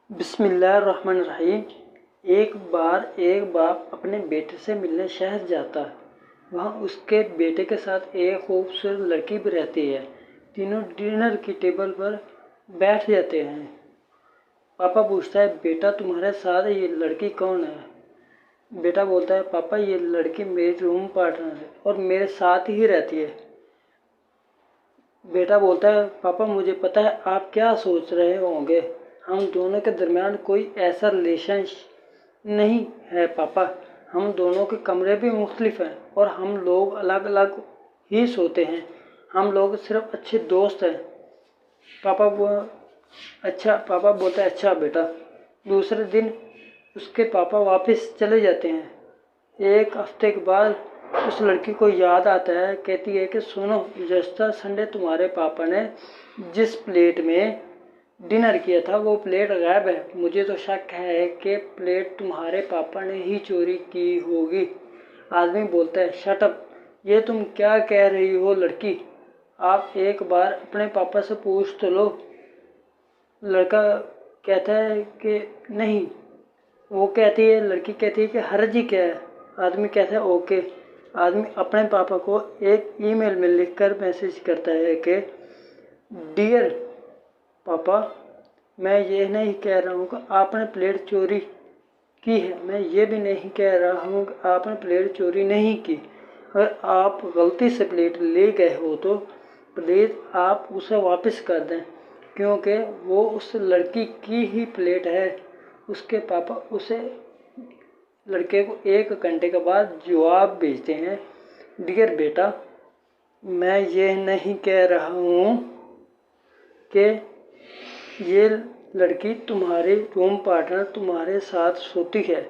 بسم اللہ الرحمن الرحیم۔ ایک بار ایک باپ اپنے بیٹے سے ملنے شہر جاتا ہے۔ وہاں اس کے بیٹے کے ساتھ ایک خوبصورت لڑکی بھی رہتی ہے۔ تینوں ڈنر کی ٹیبل پر بیٹھ جاتے ہیں۔ پاپا پوچھتا ہے، بیٹا تمہارے ساتھ یہ لڑکی کون ہے؟ بیٹا بولتا ہے، پاپا یہ لڑکی میری روم پارٹنر ہے اور میرے ساتھ ہی رہتی ہے۔ بیٹا بولتا ہے، پاپا مجھے پتا ہے آپ کیا سوچ رہے ہوں گے، ہم دونوں کے درمیان کوئی ایسا ریلیشن نہیں ہے پاپا، ہم دونوں کے کمرے بھی مختلف ہیں اور ہم لوگ الگ الگ ہی سوتے ہیں، ہم لوگ صرف اچھے دوست ہیں۔ پاپا بولتا ہے، اچھا بیٹا۔ دوسرے دن اس کے پاپا واپس چلے جاتے ہیں۔ ایک ہفتے کے بعد اس لڑکی کو یاد آتا ہے، کہتی ہے کہ سنو، گزشتہ سنڈے تمہارے پاپا نے جس پلیٹ میں ڈنر کیا تھا وہ پلیٹ غائب ہے، مجھے تو شک ہے کہ پلیٹ تمہارے پاپا نے ہی چوری کی ہوگی۔ آدمی بولتا ہے، شٹ اپ، یہ تم کیا کہہ رہی ہو لڑکی، آپ ایک بار اپنے پاپا سے پوچھ تو لو۔ لڑکا کہتا ہے کہ نہیں۔ لڑکی کہتی ہے کہ حرج ہی کیا ہے؟ آدمی کہتا ہے، اوکے۔ آدمی اپنے پاپا کو ایک ای میل میں لکھ کر میسج کرتا ہے کہ ڈیئر پاپا، میں یہ نہیں کہہ رہا ہوں کہ آپ نے پلیٹ چوری کی ہے، میں یہ بھی نہیں کہہ رہا ہوں کہ آپ نے پلیٹ چوری نہیں کی۔ اگر آپ غلطی سے پلیٹ لے گئے ہو تو پلیز آپ اسے واپس کر دیں، کیونکہ وہ اس لڑکی کی ہی پلیٹ ہے۔ اس کے پاپا اسے لڑکے کو 1 گھنٹے کے بعد جواب بھیجتے ہیں، ڈیئر بیٹا، میں یہ نہیں کہہ رہا ہوں کہ یہ لڑکی تمہاری روم پارٹنر تمہارے ساتھ سوتی ہے،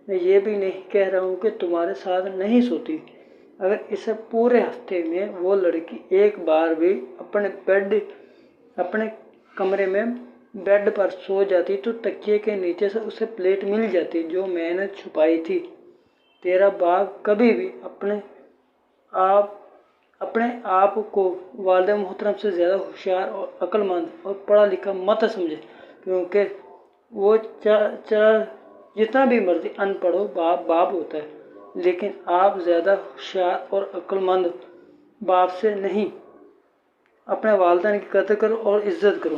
میں یہ بھی نہیں کہہ رہا ہوں کہ تمہارے ساتھ نہیں سوتی۔ اگر اس پورے ہفتے میں وہ لڑکی ایک بار بھی اپنے کمرے میں بیڈ پر سو جاتی تو تکیے کے نیچے سے اسے پلیٹ مل جاتی جو میں نے چھپائی تھی۔ تیرا باپ کبھی بھی اپنے آپ کو والد محترم سے زیادہ ہوشیار اور عقل مند اور پڑھا لکھا مت سمجھے، کیونکہ وہ جتنا بھی مرضی ان پڑھ ہو، باپ ہوتا ہے، لیکن آپ زیادہ ہوشیار اور عقل مند باپ سے نہیں۔ اپنے والدین کی قدر کرو اور عزت کرو۔